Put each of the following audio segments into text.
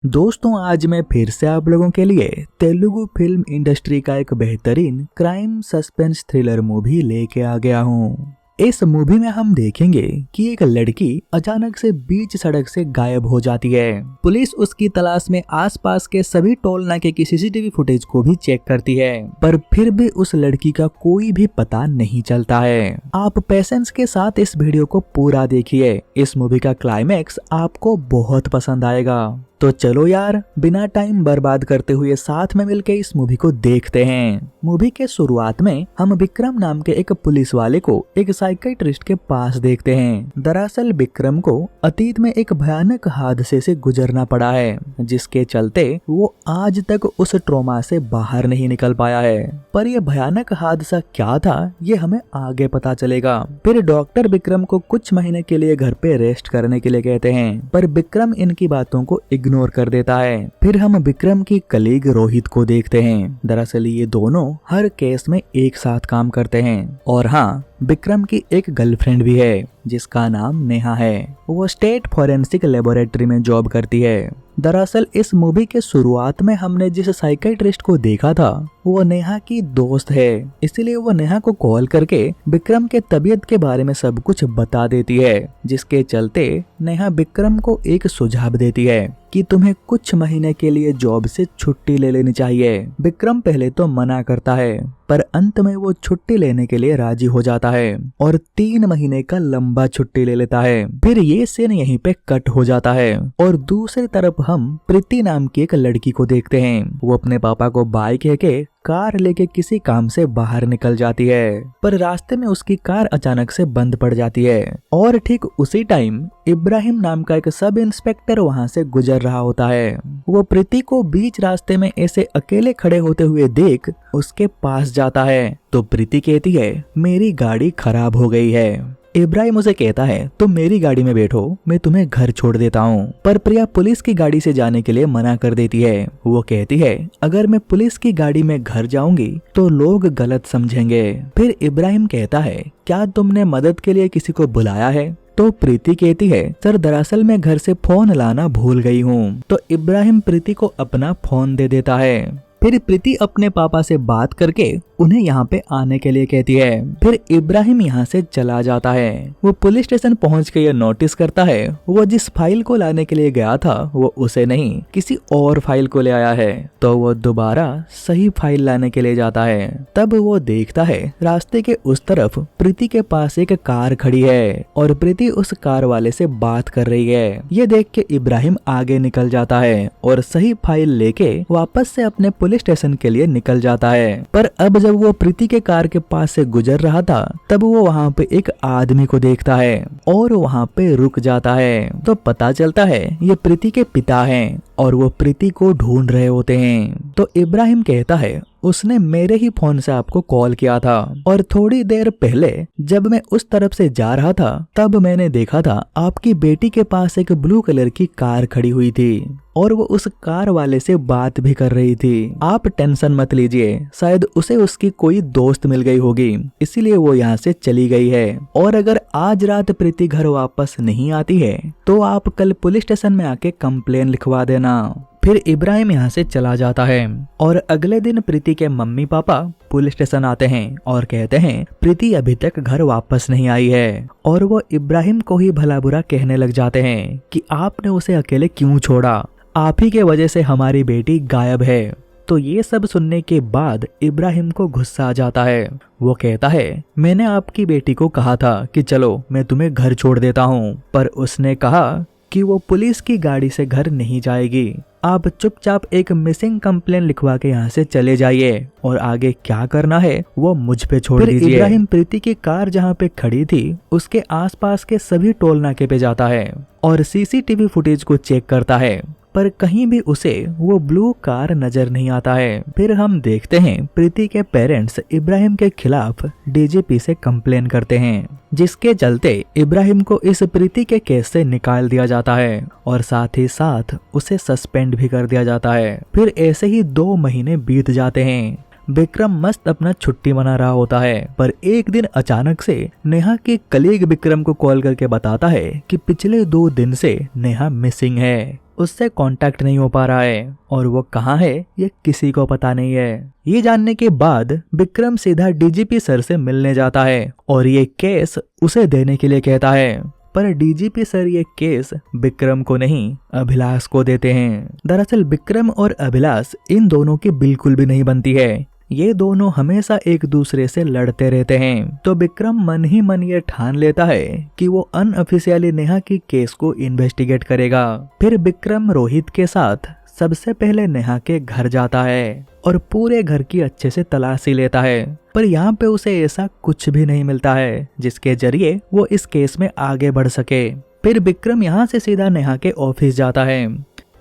दोस्तों, आज मैं फिर से आप लोगों के लिए तेलुगु फिल्म इंडस्ट्री का एक बेहतरीन क्राइम सस्पेंस थ्रिलर मूवी लेके आ गया हूँ। इस मूवी में हम देखेंगे कि एक लड़की अचानक से बीच सड़क से गायब हो जाती है। पुलिस उसकी तलाश में आसपास के सभी टोल नाके की सीसीटीवी फुटेज को भी चेक करती है, पर फिर भी उस लड़की का कोई भी पता नहीं चलता है। आप पेशेंस के साथ इस वीडियो को पूरा देखिए। इस मूवी का क्लाइमैक्स आपको बहुत पसंद आएगा। तो चलो यार, बिना टाइम बर्बाद करते हुए साथ में मिलके इस मूवी को देखते हैं। मूवी के शुरुआत में हम विक्रम नाम के एक पुलिस वाले को एक साइकियाट्रिस्ट के पास देखते हैं। दरअसल विक्रम को अतीत में एक भयानक हादसे से गुजरना पड़ा है, जिसके चलते वो आज तक उस ट्रॉमा से बाहर नहीं निकल पाया है। पर यह भयानक हादसा क्या था, ये हमें आगे पता चलेगा। फिर डॉक्टर विक्रम को कुछ महीने के लिए घर पे रेस्ट करने के लिए कहते हैं, पर विक्रम इनकी बातों को इग्नोर कर देता है। फिर हम विक्रम की कलीग रोहित को देखते हैं। दरअसल ये दोनों हर केस में एक साथ काम करते हैं। और हाँ, विक्रम की एक गर्लफ्रेंड भी है जिसका नाम नेहा है। वो स्टेट फॉरेंसिक लेबोरेटरी में जॉब करती है। दरअसल इस मूवी के शुरुआत में हमने जिस साइकियाट्रिस्ट को देखा था वो नेहा की दोस्त है, इसीलिए वो नेहा को कॉल करके विक्रम के तबीयत के बारे में सब कुछ बता देती है, जिसके चलते नेहा विक्रम को एक सुझाव देती है कि तुम्हें कुछ महीने के लिए जॉब से छुट्टी ले लेनी चाहिए। विक्रम पहले तो मना करता है, पर अंत में वो छुट्टी लेने के लिए राजी हो जाता है और 3 महीने का लंबा छुट्टी ले लेता है। फिर ये सीन यहीं पे कट हो जाता है और दूसरी तरफ हम प्रीति नाम की एक लड़की को देखते हैं। वो अपने पापा को बाय कह के कार लेके किसी काम से बाहर निकल जाती है, पर रास्ते में उसकी कार अचानक से बंद पड़ जाती है और ठीक उसी टाइम इब्राहिम नाम का एक सब इंस्पेक्टर वहां से गुजर रहा होता है। वो प्रीति को बीच रास्ते में ऐसे अकेले खड़े होते हुए देख उसके पास जाता है, तो प्रीति कहती है मेरी गाड़ी खराब हो गई है। इब्राहिम उसे कहता है तुम मेरी गाड़ी में बैठो, मैं तुम्हें घर छोड़ देता हूँ। पर प्रिया पुलिस की गाड़ी से जाने के लिए मना कर देती है। वो कहती है अगर मैं पुलिस की गाड़ी में घर जाऊंगी तो लोग गलत समझेंगे। फिर इब्राहिम कहता है क्या तुमने मदद के लिए किसी को बुलाया है? तो प्रीति कहती है सर, दरअसल मैं घर से फोन लाना भूल गई हूँ। तो इब्राहिम प्रीति को अपना फोन दे देता है। फिर प्रीति अपने पापा से बात करके उन्हें यहाँ पे आने के लिए कहती है। फिर इब्राहिम यहाँ से चला जाता है। वो पुलिस स्टेशन पहुँच के ये नोटिस करता है वो जिस फाइल को लाने के लिए गया था वो उसे नहीं किसी और फाइल को ले आया है। तो वो दोबारा सही फाइल लाने के लिए जाता है। तब वो देखता है रास्ते के उस तरफ प्रीति के पास एक कार खड़ी है और प्रीति उस कार वाले से बात कर रही है। ये देख के इब्राहिम आगे निकल जाता है और सही फाइल लेके वापस से अपने पुलिस स्टेशन के लिए निकल जाता है। पर अब जब वो प्रीति के कार के पास से गुजर रहा था तब वो वहाँ पे एक आदमी को देखता है और वहाँ पे रुक जाता है। तो पता चलता है ये प्रीति के पिता हैं और वो प्रीति को ढूंढ रहे होते हैं। तो इब्राहिम कहता है उसने मेरे ही फोन से आपको कॉल किया था और थोड़ी देर पहले जब मैं उस तरफ से जा रहा था तब मैंने देखा था आपकी बेटी के पास एक ब्लू कलर की कार खड़ी हुई थी और वो उस कार वाले से बात भी कर रही थी। आप टेंशन मत लीजिए, शायद उसे उसकी कोई दोस्त मिल गई होगी, इसीलिए वो यहाँ से चली गई है। और अगर आज रात प्रीति घर वापस नहीं आती है तो आप कल पुलिस स्टेशन में आके कंप्लेन लिखवा देना। फिर इब्राहिम यहाँ से चला जाता है और अगले दिन प्रीति के मम्मी पापा पुलिस स्टेशन आते हैं और कहते हैं प्रीति अभी तक घर वापस नहीं आई है। और वो इब्राहिम को ही भला बुरा कहने लग जाते हैं कि आपने उसे अकेले क्यों छोड़ा, आप ही के वजह से हमारी बेटी गायब है। तो ये सब सुनने के बाद इब्राहिम को गुस्सा आ जाता है। वो कहता है मैंने आपकी बेटी को कहा था कि चलो मैं तुम्हें घर छोड़ देता हूँ, पर उसने कहा कि वो पुलिस की गाड़ी से घर नहीं जाएगी। आप चुपचाप एक मिसिंग कंप्लेन लिखवा के यहाँ से चले जाइए और आगे क्या करना है वो मुझ पे छोड़ दीजिए। इब्राहिम प्रीति की कार जहाँ पे खड़ी थी उसके आसपास के सभी टोल नाके पे जाता है और सीसीटीवी फुटेज को चेक करता है, पर कहीं भी उसे वो ब्लू कार नजर नहीं आता है। फिर हम देखते हैं प्रीति के पेरेंट्स इब्राहिम के खिलाफ डीजीपी से कंप्लेन करते हैं, जिसके चलते इब्राहिम को इस प्रीति के केस से निकाल दिया जाता है और साथ ही साथ उसे सस्पेंड भी कर दिया जाता है। फिर ऐसे ही 2 महीने बीत जाते हैं। विक्रम मस्त अपना छुट्टी मना रहा होता है, पर एक दिन अचानक से नेहा के कलीग विक्रम को कॉल करके बताता है कि पिछले 2 दिन से नेहा मिसिंग है। उससे कांटेक्ट नहीं हो पा रहा है और वो कहाँ है ये किसी को पता नहीं है। ये जानने के बाद विक्रम सीधा डीजीपी सर से मिलने जाता है और ये केस उसे देने के लिए कहता है, पर डीजीपी सर ये केस विक्रम को नहीं अभिलाष को देते हैं। दरअसल विक्रम और अभिलाष इन दोनों की बिल्कुल भी नहीं बनती है, ये दोनों हमेशा एक दूसरे से लड़ते रहते हैं। तो विक्रम मन ही मन ये ठान लेता है कि वो अनऑफिशियली नेहा की केस को इन्वेस्टिगेट करेगा। फिर विक्रम रोहित के साथ सबसे पहले नेहा के घर जाता है और पूरे घर की अच्छे से तलाशी लेता है, पर यहाँ पे उसे ऐसा कुछ भी नहीं मिलता है जिसके जरिए वो इस केस में आगे बढ़ सके। फिर विक्रम यहाँ से सीधा नेहा के ऑफिस जाता है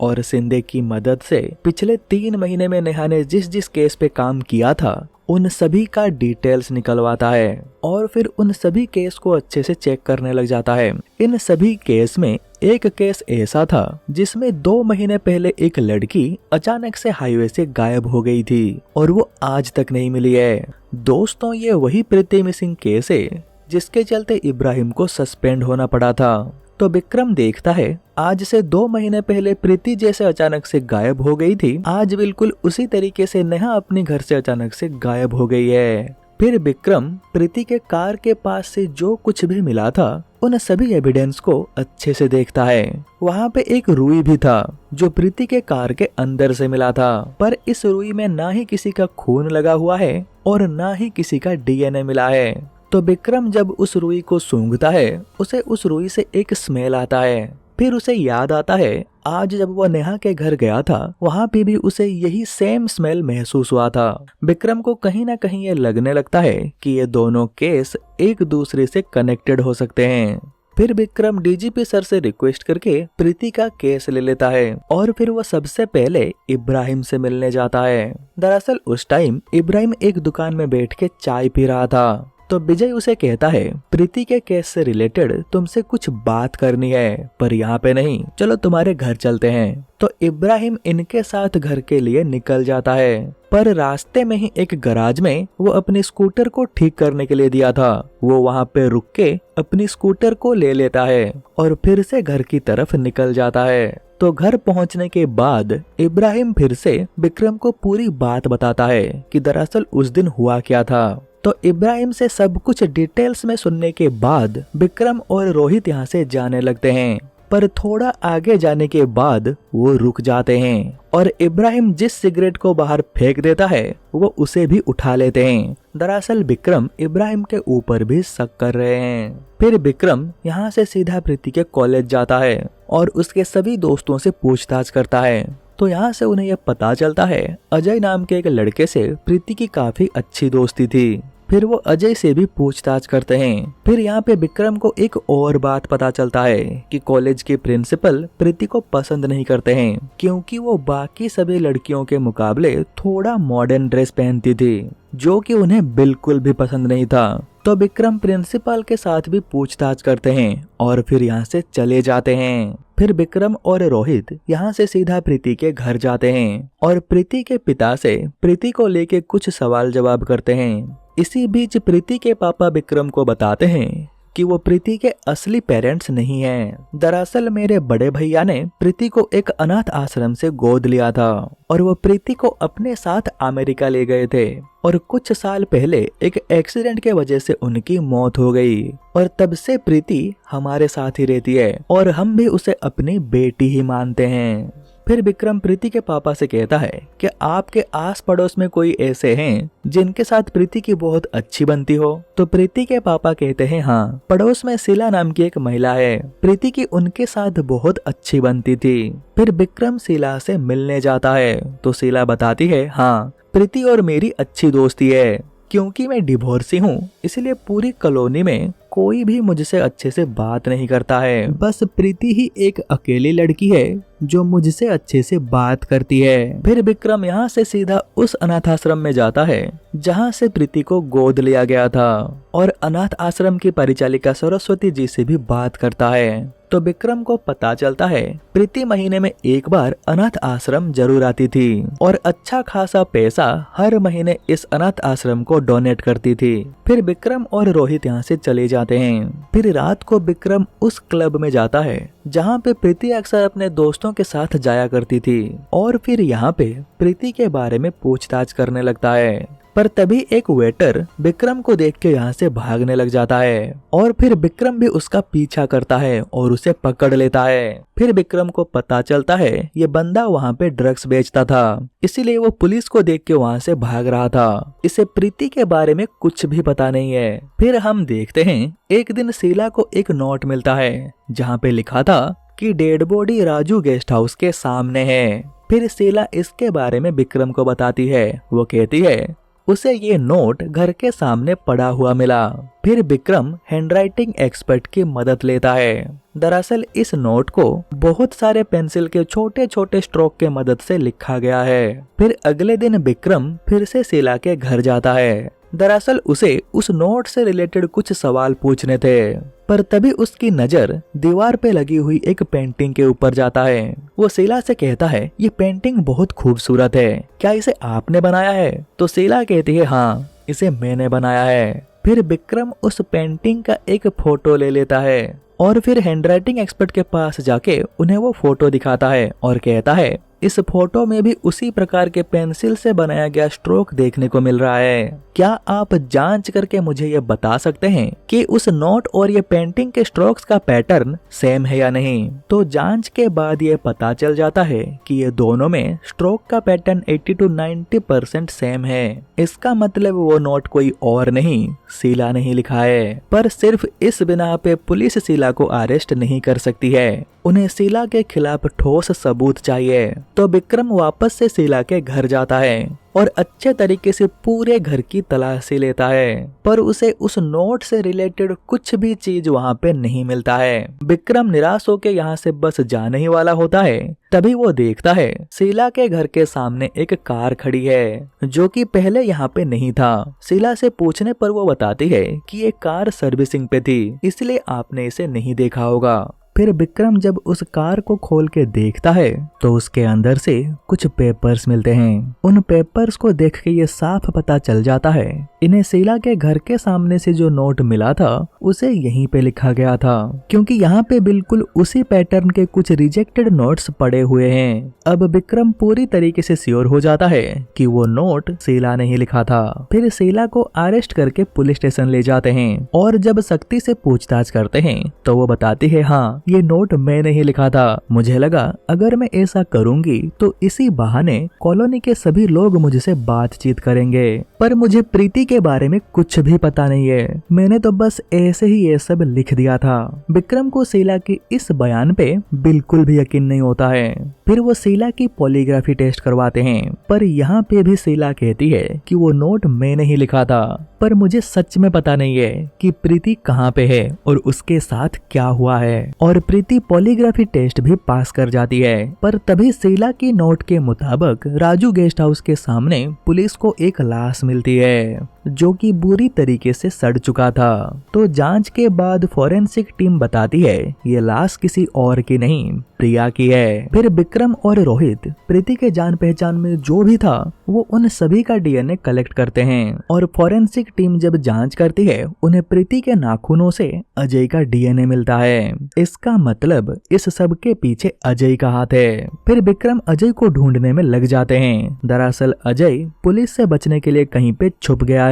और शिंदे की मदद से पिछले 3 महीने में नेहा ने जिस जिस केस पे काम किया था उन सभी का डिटेल्स निकलवाता है और फिर उन सभी केस को अच्छे से चेक करने लग जाता है। इन सभी केस में एक केस ऐसा था जिसमें 2 महीने पहले एक लड़की अचानक से हाईवे से गायब हो गई थी और वो आज तक नहीं मिली है। दोस्तों, ये वही प्रीति मिसिंग केस है जिसके चलते इब्राहिम को सस्पेंड होना पड़ा था। तो विक्रम देखता है आज से 2 महीने पहले प्रीति जैसे अचानक से गायब हो गई थी, आज बिल्कुल उसी तरीके से नेहा अपने घर से अचानक से गायब हो गई है। फिर विक्रम प्रीति के कार के पास से जो कुछ भी मिला था उन सभी एविडेंस को अच्छे से देखता है। वहाँ पे एक रुई भी था जो प्रीति के कार के अंदर से मिला था, पर इस रुई में ना ही किसी का खून लगा हुआ है और ना ही किसी का डीएनए मिला है। तो विक्रम जब उस रुई को सूंघता है उसे उस रुई से एक स्मेल आता है। फिर उसे याद आता है आज जब वो नेहा के घर गया था वहाँ पे भी उसे यही सेम स्मेल महसूस हुआ था। विक्रम को कहीं ना कहीं ये लगने लगता है कि ये दोनों केस एक दूसरे से कनेक्टेड हो सकते हैं। फिर विक्रम डीजीपी सर से रिक्वेस्ट करके प्रीति का केस ले लेता है और फिर वो सबसे पहले इब्राहिम से मिलने जाता है। दरअसल उस टाइम इब्राहिम एक दुकान में बैठ के चाय पी रहा था। तो विजय उसे कहता है प्रीति के केस से रिलेटेड तुमसे कुछ बात करनी है, पर यहाँ पे नहीं, चलो तुम्हारे घर चलते हैं। तो इब्राहिम इनके साथ घर के लिए निकल जाता है, पर रास्ते में ही एक गराज में वो अपनी स्कूटर को ठीक करने के लिए दिया था, वो वहाँ पे रुक के अपनी स्कूटर को ले लेता है और फिर से घर की तरफ निकल जाता है। तो घर पहुंचने के बाद इब्राहिम फिर से विक्रम को पूरी बात बताता है कि दरअसल उस दिन हुआ क्या था। तो इब्राहिम से सब कुछ डिटेल्स में सुनने के बाद विक्रम और रोहित यहाँ से जाने लगते हैं, पर थोड़ा आगे जाने के बाद वो रुक जाते हैं और इब्राहिम जिस सिगरेट को बाहर फेंक देता है वो उसे भी उठा लेते हैं। दरअसल विक्रम इब्राहिम के ऊपर भी शक कर रहे हैं। फिर विक्रम यहाँ से सीधा प्रीति के कॉलेज जाता है और उसके सभी दोस्तों से पूछताछ करता है। तो यहाँ से उन्हें यह पता चलता है अजय नाम के एक लड़के से प्रीति की काफी अच्छी दोस्ती थी। फिर वो अजय से भी पूछताछ करते हैं। फिर यहाँ पे विक्रम को एक और बात पता चलता है कि कॉलेज के प्रिंसिपल प्रीति को पसंद नहीं करते हैं क्योंकि वो बाकी सभी लड़कियों के मुकाबले थोड़ा मॉडर्न ड्रेस पहनती थी, जो कि उन्हें बिल्कुल भी पसंद नहीं था। तो विक्रम प्रिंसिपल के साथ भी पूछताछ करते हैं और फिर यहाँ से चले जाते हैं। फिर विक्रम और रोहित यहाँ से सीधा प्रीति के घर जाते हैं और प्रीति के पिता से प्रीति को लेके कुछ सवाल जवाब करते हैं। इसी बीच प्रीति के पापा विक्रम को बताते हैं कि वो प्रीति के असली पेरेंट्स नहीं हैं। दरअसल मेरे बड़े भैया ने प्रीति को एक अनाथ आश्रम से गोद लिया था और वो प्रीति को अपने साथ अमेरिका ले गए थे और कुछ साल पहले एक एक्सीडेंट के वजह से उनकी मौत हो गई और तब से प्रीति हमारे साथ ही रहती है और हम भी उसे अपनी बेटी ही मानते हैं। फिर विक्रम प्रीति के पापा से कहता है कि आपके आस पड़ोस में कोई ऐसे हैं जिनके साथ प्रीति की बहुत अच्छी बनती हो। तो प्रीति के पापा कहते हैं हाँ, पड़ोस में शीला नाम की एक महिला है, प्रीति की उनके साथ बहुत अच्छी बनती थी। फिर विक्रम शीला से मिलने जाता है तो शीला बताती है हाँ, प्रीति और मेरी अच्छी दोस्ती है, क्योंकि मैं डिवोर्सी हूँ इसलिए पूरी कॉलोनी में कोई भी मुझसे अच्छे से बात नहीं करता है, बस प्रीति ही एक अकेली लड़की है जो मुझसे अच्छे से बात करती है। फिर विक्रम यहाँ से सीधा उस अनाथ आश्रम में जाता है जहाँ से प्रीति को गोद लिया गया था और अनाथ आश्रम की परिचालिका सरस्वती जी से भी बात करता है। तो विक्रम को पता चलता है प्रीति महीने में एक बार अनाथ आश्रम जरूर आती थी और अच्छा खासा पैसा हर महीने इस अनाथ आश्रम को डोनेट करती थी। फिर विक्रम और रोहित यहाँ से चले जाते हैं। फिर रात को विक्रम उस क्लब में जाता है जहाँ पे प्रीति अक्सर अपने दोस्तों के साथ जाया करती थी और फिर यहाँ पे प्रीति के बारे में पूछताछ करने लगता है। पर तभी एक वेटर विक्रम को देख के यहाँ से भागने लग जाता है और फिर विक्रम भी उसका पीछा करता है और उसे पकड़ लेता है। फिर विक्रम को पता चलता है ये बंदा वहाँ पे ड्रग्स बेचता था, इसीलिए वो पुलिस को देख के वहाँ से भाग रहा था। इसे प्रीति के बारे में कुछ भी पता नहीं है। फिर हम देखते हैं एक दिन शीला को एक नोट मिलता है जहाँ पे लिखा था कि dead body Raju guest house के सामने है। फिर शीला इसके बारे में विक्रम को बताती है। वो कहती है उसे ये नोट घर के सामने पड़ा हुआ मिला। फिर विक्रम हैंडराइटिंग एक्सपर्ट की मदद लेता है। दरअसल इस नोट को बहुत सारे पेंसिल के छोटे छोटे स्ट्रोक के मदद से लिखा गया है। फिर अगले दिन विक्रम फिर से शीला के घर जाता है। दरअसल उसे उस नोट से रिलेटेड कुछ सवाल पूछने थे, पर तभी उसकी नजर दीवार पे लगी हुई एक पेंटिंग के ऊपर जाता है। वो शीला से कहता है ये पेंटिंग बहुत खूबसूरत है, क्या इसे आपने बनाया है? तो शीला कहती है हाँ, इसे मैंने बनाया है। फिर विक्रम उस पेंटिंग का एक फोटो ले लेता है और फिर हैंडराइटिंग एक्सपर्ट के पास जाके उन्हें वो फोटो दिखाता है और कहता है इस फोटो में भी उसी प्रकार के पेंसिल से बनाया गया स्ट्रोक देखने को मिल रहा है। क्या आप जांच करके मुझे ये बता सकते हैं कि उस नोट और ये पेंटिंग के स्ट्रोक्स का पैटर्न सेम है या नहीं? तो जांच के बाद ये पता चल जाता है कि ये दोनों में स्ट्रोक का पैटर्न 80 to 90% सेम है। इसका मतलब वो नोट कोई और नहीं, शीला ने ही लिखा है। पर सिर्फ इस बिना पे पुलिस शीला को अरेस्ट नहीं कर सकती है, उन्हें शीला के खिलाफ ठोस सबूत चाहिए। तो विक्रम वापस से शीला के घर जाता है और अच्छे तरीके से पूरे घर की तलाशी लेता है, पर उसे उस नोट से रिलेटेड कुछ भी चीज वहाँ पे नहीं मिलता है। विक्रम निराश होकर यहाँ से बस जाने ही वाला होता है, तभी वो देखता है शीला के घर के सामने एक कार खड़ी है जो कि पहले यहाँ पे नहीं था। शीला से पूछने पर वो बताती है कि ये कार सर्विसिंग पे थी, इसलिए आपने इसे नहीं देखा होगा। फिर विक्रम जब उस कार को खोल के देखता है तो उसके अंदर से कुछ पेपर्स मिलते हैं। उन पेपर्स को देख के ये साफ पता चल जाता है इन्हें शीला के घर के सामने से जो नोट मिला था उसे यहीं पे लिखा गया था, क्योंकि यहाँ पे बिल्कुल उसी पैटर्न के कुछ रिजेक्टेड नोट्स पड़े हुए हैं। अब विक्रम पूरी तरीके से श्योर हो जाता है कि वो नोट शीला ने ही लिखा था। फिर शीला को अरेस्ट करके पुलिस स्टेशन ले जाते हैं और जब शक्ति से पूछताछ करते हैं तो वो बताती है हाँ, ये नोट मैंने ही लिखा था। मुझे लगा अगर मैं ऐसा करूंगी तो इसी बहाने कॉलोनी के सभी लोग मुझसे बातचीत करेंगे, पर मुझे प्रीति के बारे में कुछ भी पता नहीं है, मैंने तो बस ऐसे ही ये सब लिख दिया था। विक्रम को शीला की इस बयान पे बिल्कुल भी यकीन नहीं होता है। फिर वो शीला की पॉलीग्राफी टेस्ट करवाते हैं, पर यहाँ पे भी शीला कहती है कि वो नोट मैंने ही लिखा था, पर मुझे सच में पता नहीं है कि प्रीति कहाँ पे है और उसके साथ क्या हुआ है। और प्रीति पॉलीग्राफी टेस्ट भी पास कर जाती है, पर तभी शीला की नोट के मुताबिक राजू गेस्ट हाउस के सामने पुलिस को एक लाश मिलती है जो कि बुरी तरीके से सड़ चुका था। तो जांच के बाद फॉरेंसिक टीम बताती है ये लाश किसी और की नहीं, प्रिया की है। फिर विक्रम और रोहित प्रीति के जान पहचान में जो भी था वो उन सभी का डीएनए कलेक्ट करते हैं और फॉरेंसिक टीम जब जांच करती है उन्हें प्रीति के नाखूनों से अजय का डीएनए मिलता है। इसका मतलब इस सब के पीछे अजय का हाथ है। फिर विक्रम अजय को ढूंढने में लग जाते हैं। दरअसल अजय पुलिस से बचने के लिए कहीं पे छुप गया है।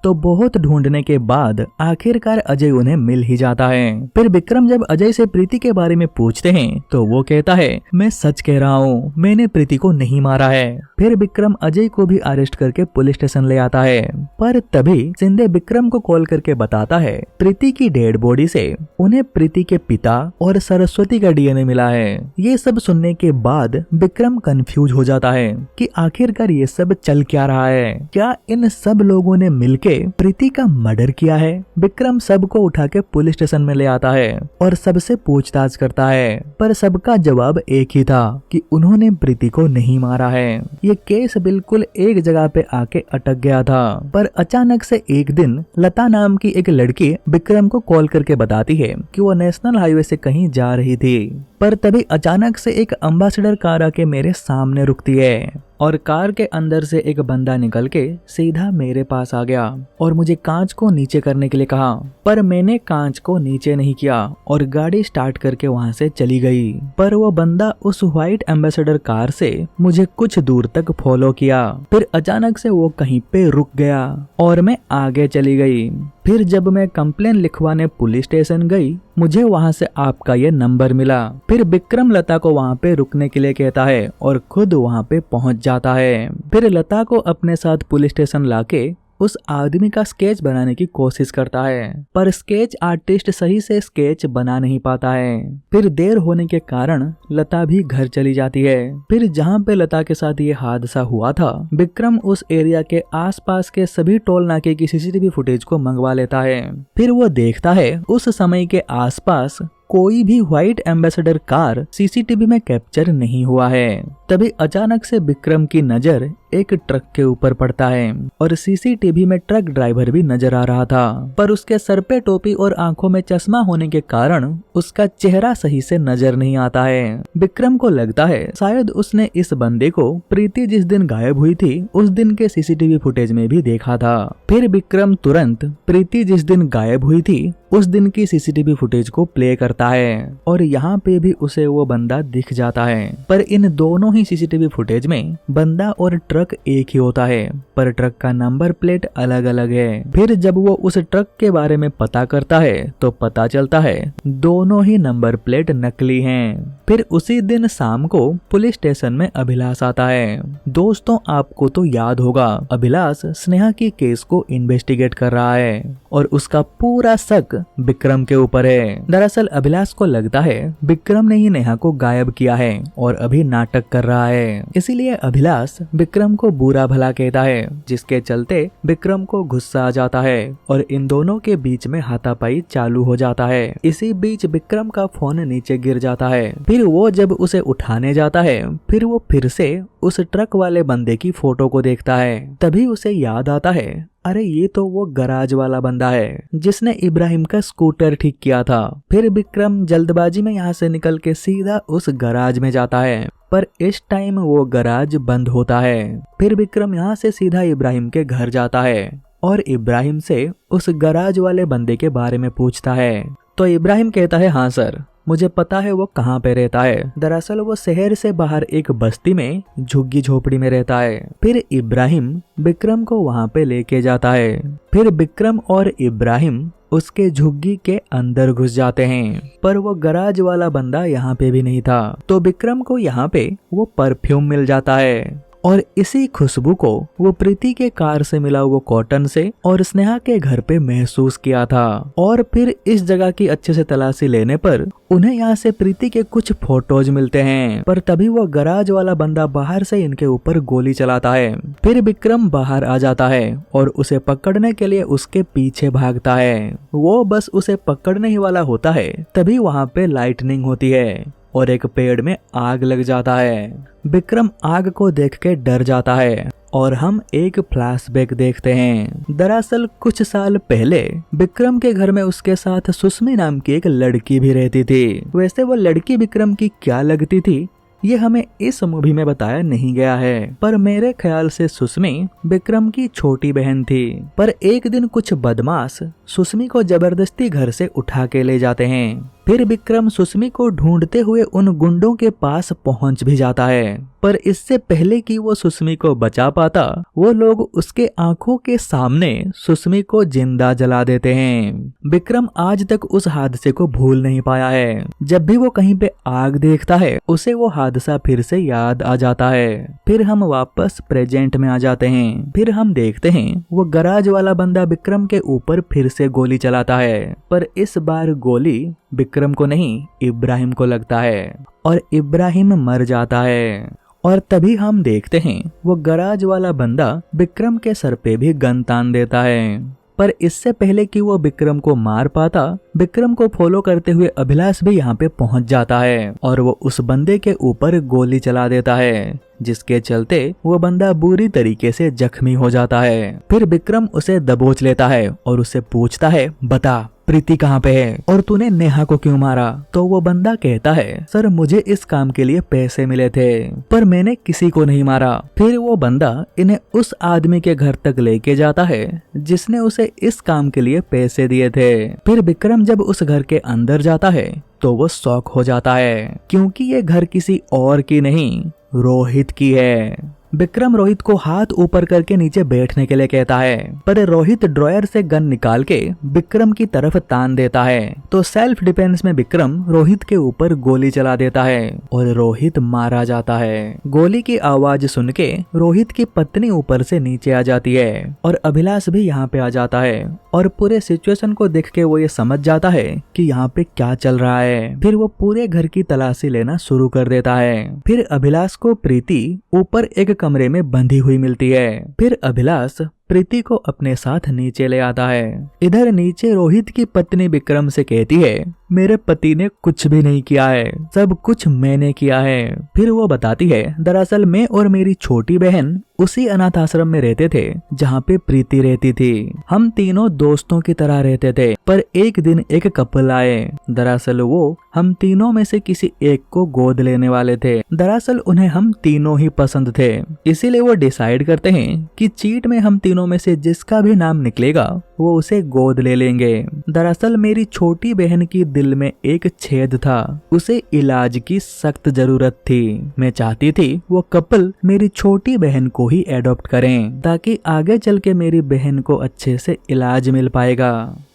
तो बहुत ढूंढने के बाद आखिरकार अजय उन्हें मिल ही जाता है। फिर विक्रम जब अजय से प्रीति के बारे में पूछते हैं तो वो कहता है मैं सच कह रहा हूँ, मैंने प्रीति को नहीं मारा है। फिर विक्रम अजय को भी अरेस्ट करके पुलिस स्टेशन ले आता है, पर तभी शिंदे विक्रम को कॉल करके बताता है प्रीति की डेड बॉडी से उन्हें प्रीति के पिता और सरस्वती का डीएनए मिला है। ये सब सुनने के बाद विक्रम कंफ्यूज हो जाता है कि आखिरकार ये सब चल क्या रहा है। क्या इन सब लोगों उन्होंने मिलके प्रीति का मर्डर किया है। विक्रम सबको उठा के पुलिस स्टेशन में ले आता है और सबसे पूछताछ करता है, पर सबका जवाब एक ही था कि उन्होंने प्रीति को नहीं मारा है। ये केस बिल्कुल एक जगह पे आके अटक गया था। पर अचानक से एक दिन लता नाम की एक लड़की विक्रम को कॉल करके बताती है कि वो नेशनल हाईवे से कहीं जा रही थी, पर तभी अचानक से एक एम्बेसडर कार आके मेरे सामने रुकती है और कार के अंदर से एक बंदा निकल के सीधा मेरे पास आ गया और मुझे कांच को नीचे करने के लिए कहा, पर मैंने कांच को नीचे नहीं किया और गाड़ी स्टार्ट करके वहां से चली गई। पर वो बंदा उस व्हाइट एम्बेसडर कार से मुझे कुछ दूर तक फॉलो किया, फिर अचानक से वो कहीं पे रुक गया और मैं आगे चली गई। फिर जब मैं कंप्लेन लिखवाने पुलिस स्टेशन गई, मुझे वहां से आपका ये नंबर मिला। फिर विक्रम लता को वहां पे रुकने के लिए कहता है और खुद वहां पे पहुंच जाता है। फिर लता को अपने साथ पुलिस स्टेशन लाके उस आदमी का स्केच बनाने की कोशिश करता है, पर स्केच आर्टिस्ट सही से स्केच बना नहीं पाता है। फिर देर होने के कारण लता भी घर चली जाती है। फिर जहाँ पे लता के साथ ये हादसा हुआ था, विक्रम उस एरिया के आसपास के सभी टोल नाके की सीसीटीवी फुटेज को मंगवा लेता है। फिर वो देखता है उस समय के आसपास कोई भी व्हाइट एम्बेसडर कार सीसीटीवी में कैप्चर नहीं हुआ है। तभी अचानक से विक्रम की नजर एक ट्रक के ऊपर पड़ता है और सीसीटीवी में ट्रक ड्राइवर भी नजर आ रहा था, पर उसके सर पे टोपी और आंखों में चश्मा होने के कारण उसका चेहरा सही से नजर नहीं आता है। विक्रम को लगता है शायद उसने इस बंदे को प्रीति जिस दिन गायब हुई थी उस दिन के सीसीटीवी फुटेज में भी देखा था। फिर विक्रम तुरंत प्रीति जिस दिन गायब हुई थी उस दिन की सीसीटीवी फुटेज को प्ले करता है और यहाँ पे भी उसे वो बंदा दिख जाता है, पर इन दोनों ही सीसीटीवी फुटेज में बंदा और ट्रक एक ही होता है, पर ट्रक का नंबर प्लेट अलग अलग है। फिर जब वो उस ट्रक के बारे में पता करता है तो पता चलता है दोनों ही नंबर प्लेट नकली हैं। फिर उसी दिन शाम को पुलिस स्टेशन में अभिलाष आता है। दोस्तों, आपको तो याद होगा, अभिलाष स्नेहा की केस को इन्वेस्टिगेट कर रहा है और उसका पूरा शक विक्रम के ऊपर है। दरअसल अभिलाष को लगता है विक्रम ने ही नेहा को गायब किया है और अभी नाटक कर रहा है, इसीलिए अभिलाष विक्रम को बुरा भला कहता है, जिसके चलते विक्रम को गुस्सा आ जाता है और इन दोनों के बीच में हाथापाई चालू हो जाता है। इसी बीच विक्रम का फोन नीचे गिर जाता है। फिर वो जब उसे उठाने जाता है, फिर वो फिर से उस ट्रक वाले बंदे की फोटो को देखता है। तभी उसे याद आता है, अरे ये तो वो गराज वाला बंदा है जिसने इब्राहिम का स्कूटर ठीक किया था। फिर विक्रम जल्दबाजी में यहाँ से निकल के सीधा उस गराज में जाता है, पर इस टाइम वो गराज बंद होता है। फिर विक्रम यहाँ से सीधा इब्राहिम के घर जाता है और इब्राहिम से उस गराज वाले बंदे के बारे में पूछता है। तो इब्राहिम कहता है, हाँ सर, मुझे पता है वो कहाँ पे रहता है। दरअसल वो शहर से बाहर एक बस्ती में झुग्गी झोपड़ी में रहता है। फिर इब्राहिम विक्रम को वहाँ पे लेके जाता है। फिर विक्रम और इब्राहिम उसके झुग्गी के अंदर घुस जाते हैं, पर वो गराज वाला बंदा यहाँ पे भी नहीं था। तो विक्रम को यहाँ पे वो परफ्यूम मिल जाता है और इसी खुशबू को वो प्रीति के कार से मिला वो कॉटन से और स्नेहा के घर पे महसूस किया था। और फिर इस जगह की अच्छे से तलाशी लेने पर उन्हें यहाँ से प्रीति के कुछ फोटोज मिलते हैं, पर तभी वो गराज वाला बंदा बाहर से इनके ऊपर गोली चलाता है। फिर विक्रम बाहर आ जाता है और उसे पकड़ने के लिए उसके पीछे भागता है। वो बस उसे पकड़ने ही वाला होता है, तभी वहाँ पे लाइटनिंग होती है और एक पेड़ में आग लग जाता है। विक्रम आग को देख के डर जाता है और हम एक फ्लैशबैक देखते हैं। दरअसल कुछ साल पहले विक्रम के घर में उसके साथ सुस्मी नाम की एक लड़की भी रहती थी। वैसे वो लड़की विक्रम की क्या लगती थी ये हमें इस मूवी में बताया नहीं गया है, पर मेरे ख्याल से सुस्मी विक्रम की छोटी बहन थी। पर एक दिन कुछ बदमाश सुस्मी को जबरदस्ती घर से उठा के ले जाते हैं। फिर विक्रम सुस्मी को ढूंढते हुए उन गुंडों के पास पहुंच भी जाता है, पर इससे पहले कि वो सुस्मी को बचा पाता, वो लोग उसके आंखों के सामने सुस्मी को जिंदा जला देते हैं। विक्रम आज तक उस हादसे को भूल नहीं पाया है। जब भी वो कहीं पे आग देखता है उसे वो हादसा फिर से याद आ जाता है। फिर हम वापस प्रेजेंट में आ जाते हैं। फिर हम देखते हैं वो गराज वाला बंदा विक्रम के ऊपर फिर से गोली चलाता है, पर इस बार गोली विक्रम को नहीं इब्राहिम को लगता है और इब्राहिम मर जाता है। और तभी हम देखते हैं वो गराज वाला बंदा विक्रम के सर पे भी गन तान देता है। पर इससे पहले कि वो विक्रम को मार पाता, विक्रम को फॉलो करते हुए अभिलाष भी यहाँ पे पहुंच जाता है और वो उस बंदे के ऊपर गोली चला देता है, जिसके चलते वो बंदा बुरी तरीके से जख्मी हो जाता है। फिर विक्रम उसे दबोच लेता है और उससे पूछता है, बता प्रीति कहाँ पे है और तूने नेहा को क्यों मारा? तो वो बंदा कहता है, सर मुझे इस काम के लिए पैसे मिले थे पर मैंने किसी को नहीं मारा। फिर वो बंदा इन्हें उस आदमी के घर तक लेके जाता है जिसने उसे इस काम के लिए पैसे दिए थे। फिर विक्रम जब उस घर के अंदर जाता है तो वो शॉक हो जाता है क्योंकि ये घर किसी और की नहीं, रोहित की है। विक्रम रोहित को हाथ ऊपर करके नीचे बैठने के लिए कहता है, पर रोहित ड्रॉयर से गन निकाल के विक्रम की तरफ तान देता है। तो सेल्फ डिफेंस में विक्रम रोहित के ऊपर गोली चला देता है और रोहित मारा जाता है। गोली की आवाज सुन के रोहित की पत्नी ऊपर से नीचे आ जाती है और अभिलाष भी यहाँ पे आ जाता है और पूरे सिचुएशन को देख के वो ये समझ जाता है कि यहाँ पे क्या चल रहा है। फिर वो पूरे घर की तलाशी लेना शुरू कर देता है। फिर अभिलाष को प्रीति ऊपर एक कमरे में बंधी हुई मिलती है। फिर अभिलाष प्रीति को अपने साथ नीचे ले आता है। इधर नीचे रोहित की पत्नी विक्रम से कहती है, मेरे पति ने कुछ भी नहीं किया है, सब कुछ मैंने किया है। फिर वो बताती है, दरअसल मैं और मेरी छोटी बहन उसी अनाथ आश्रम में रहते थे जहाँ पे प्रीति रहती थी। हम तीनों दोस्तों की तरह रहते थे, पर एक दिन एक कपल आए। दरअसल वो हम तीनों में से किसी एक को गोद लेने वाले थे। दरअसल उन्हें हम तीनों ही पसंद थे, इसीलिए वो डिसाइड करते हैं कि चीट में हम तीनों में से जिसका भी नाम निकलेगा वो उसे गोद ले लेंगे। दरअसल मेरी छोटी बहन की दिल में एक छेद था, उसे इलाज की सख्त जरूरत थी। मैं चाहती थी वो कपल मेरी छोटी बहन को ही एडॉप्ट करें ताकि आगे चल के मेरी बहन को अच्छे से इलाज मिल पाएगा।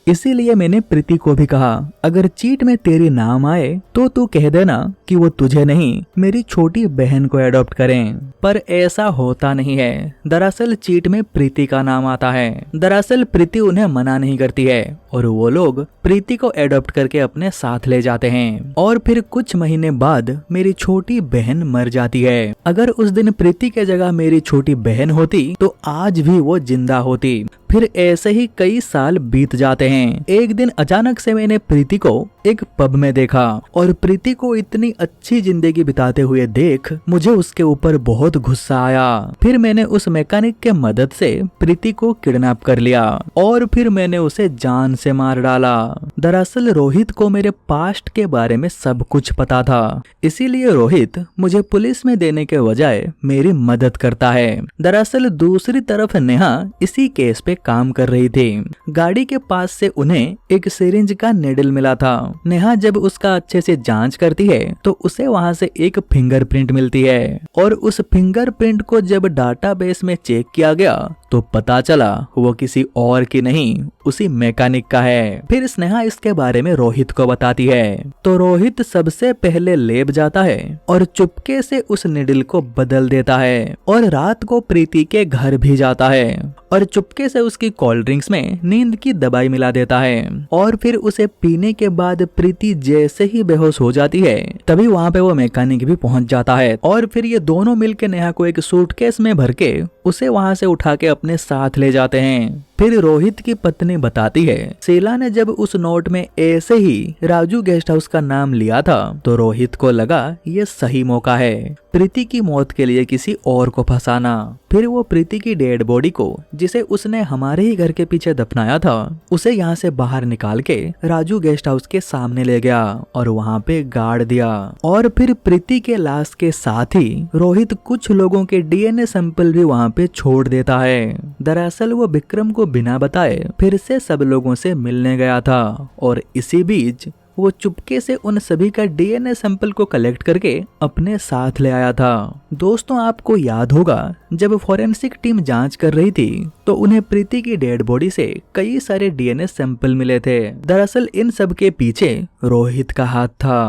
इसीलिए मैंने प्रीति को भी कहा, अगर चीट में तेरी नाम आए तो तू कह देना कि वो तुझे नहीं मेरी छोटी बहन को एडॉप्ट करें। पर ऐसा होता नहीं है। दरअसल चीट में प्रीति का नाम आता है। दरअसल प्रीति उन्हें मना नहीं करती है और वो लोग प्रीति को एडॉप्ट करके अपने साथ ले जाते हैं। और फिर कुछ महीने बाद मेरी छोटी बहन मर जाती है। अगर उस दिन प्रीति के जगह मेरी छोटी बहन होती तो आज भी वो जिंदा होती। फिर ऐसे ही कई साल बीत जाते हैं। एक दिन अचानक से मैंने प्रीति को एक पब में देखा और प्रीति को इतनी अच्छी जिंदगी बिताते हुए देख मुझे उसके ऊपर बहुत गुस्सा आया। फिर मैंने उस मैकेनिक के मदद से प्रीति को किडनैप कर लिया और फिर मैंने उसे जान से मार डाला। दरअसल रोहित को मेरे पास्ट के बारे में सब कुछ पता था, इसीलिए रोहित मुझे पुलिस में देने के बजाय मेरी मदद करता है। दरअसल दूसरी तरफ नेहा इसी केस पे काम कर रही थी। गाड़ी के पास से उन्हें एक सिरिंज का नेडल मिला था। नेहा जब उसका अच्छे से जांच करती है तो उसे वहां से एक फिंगरप्रिंट मिलती है और उस फिंगरप्रिंट को जब डाटाबेस में चेक किया गया तो पता चला वो किसी और की नहीं उसी मैकेनिक का है। फिर स्नेहा इसके बारे में रोहित को बताती है तो रोहित सबसे पहले लैब जाता है और चुपके से उस निडल को बदल देता है और रात को प्रीति के घर भी जाता है और चुपके से उसकी कोल्ड ड्रिंक्स में नींद की दवाई मिला देता है। और फिर उसे पीने के बाद प्रीति जैसे ही बेहोश हो जाती है तभी वहाँ पे वो मैकेनिक भी पहुँच जाता है और फिर ये दोनों मिलकर नेहा को एक सूटकेस में भर के उसे वहाँ से उठा के अपने साथ ले जाते हैं। फिर रोहित की पत्नी बताती है शीला ने जब उस नोट में ऐसे ही राजू गेस्ट हाउस का नाम लिया था तो रोहित को लगा ये सही मौका है प्रीति की मौत के लिए किसी और को फंसाना। फिर वो प्रीति की डेड बॉडी को जिसे उसने हमारे ही घर के पीछे दफनाया था उसे यहाँ से बाहर निकाल के राजू गेस्ट हाउस के सामने ले गया और वहाँ पे गाड़ दिया। और फिर प्रीति के लाश के साथ ही रोहित कुछ लोगों के डीएनए सैंपल भी वहाँ पे छोड़ देता है। दरअसल वो विक्रम को बिना बताए फिर से सब लोगों से मिलने गया था और इसी बीच वो चुपके से उन सभी का डीएनए सैंपल को कलेक्ट करके अपने साथ ले आया था। दोस्तों आपको याद होगा जब फॉरेंसिक टीम जांच कर रही थी तो उन्हें प्रीति की डेड बॉडी से कई सारे डीएनए सैंपल मिले थे। दरअसल इन सब के पीछे रोहित का हाथ था।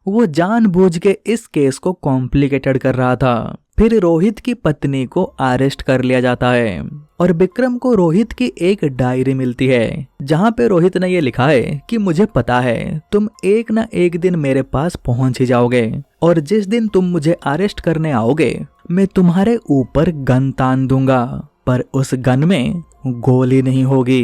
वो जानबूझ के इस केस को कॉम्प्लिकेटेड कर रहा था। फिर रोहित की पत्नी को अरेस्ट कर लिया जाता है और विक्रम को रोहित की एक डायरी मिलती है जहाँ पे रोहित ने ये लिखा है कि मुझे पता है तुम एक ना एक दिन मेरे पास पहुंच ही जाओगे और जिस दिन तुम मुझे अरेस्ट करने आओगे मैं तुम्हारे ऊपर गन तान दूंगा, पर उस गन में गोली नहीं होगी,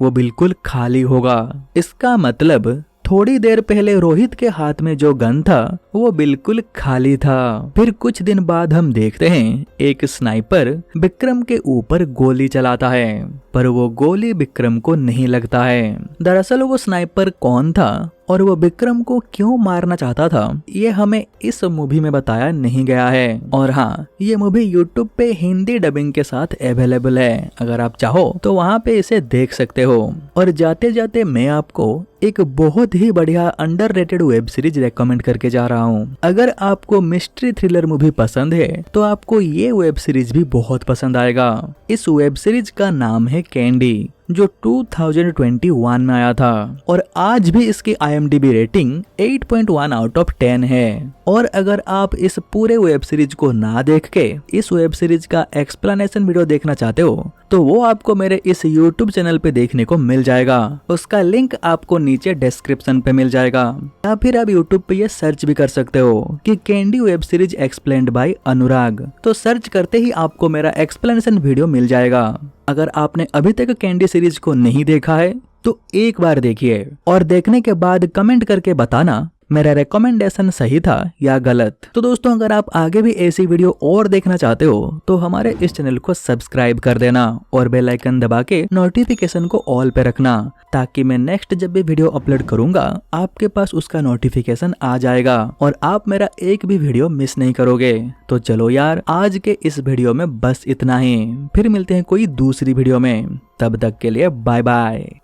वो बिल्कुल खाली होगा। इसका मतलब थोड़ी देर पहले रोहित के हाथ में जो गन था वो बिल्कुल खाली था। फिर कुछ दिन बाद हम देखते हैं एक स्नाइपर विक्रम के ऊपर गोली चलाता है, पर वो गोली विक्रम को नहीं लगता है। दरअसल वो स्नाइपर कौन था और वो विक्रम को क्यों मारना चाहता था ये हमें इस मूवी में बताया नहीं गया है। और हाँ, ये मूवी यूट्यूब पे हिंदी डबिंग के साथ अवेलेबल है, अगर आप चाहो तो वहाँ पे इसे देख सकते हो। और जाते जाते मैं आपको एक बहुत ही बढ़िया अंडररेटेड वेब सीरीज रेकमेंड करके जा रहा हूँ। अगर आपको मिस्ट्री थ्रिलर मूवी पसंद है तो आपको ये वेब सीरीज भी बहुत पसंद आएगा। इस वेब सीरीज का नाम है कैंडी, जो 2021 में आया था और आज भी इसकी IMDb रेटिंग 8.1 आउट ऑफ 10 है। और अगर आप इस पूरे वेब सीरीज को ना देख के इस वेब सीरीज का एक्सप्लेनेशन वीडियो देखना चाहते हो तो वो आपको मेरे इस YouTube चैनल पे देखने को मिल जाएगा। उसका लिंक आपको नीचे डिस्क्रिप्शन पे मिल जाएगा, या फिर आप YouTube पे ये सर्च भी कर सकते हो कि Candy web series explained by Anurag, तो सर्च करते ही आपको मेरा एक्सप्लेनेशन वीडियो मिल जाएगा। अगर आपने अभी तक कैंडी सीरीज को नहीं देखा है तो एक बार देखिए और देखने के बाद कमेंट करके बताना मेरा रेकमेंडेशन सही था या गलत। तो दोस्तों, अगर आप आगे भी ऐसी वीडियो और देखना चाहते हो तो हमारे इस चैनल को सब्सक्राइब कर देना और बेल आइकन दबा के नोटिफिकेशन को ऑल पे रखना, ताकि मैं नेक्स्ट जब भी वीडियो अपलोड करूंगा आपके पास उसका नोटिफिकेशन आ जाएगा और आप मेरा एक भी वीडियो मिस नहीं करोगे। तो चलो यार, आज के इस वीडियो में बस इतना ही, फिर मिलते हैं कोई दूसरी वीडियो में, तब तक के लिए बाय बाय।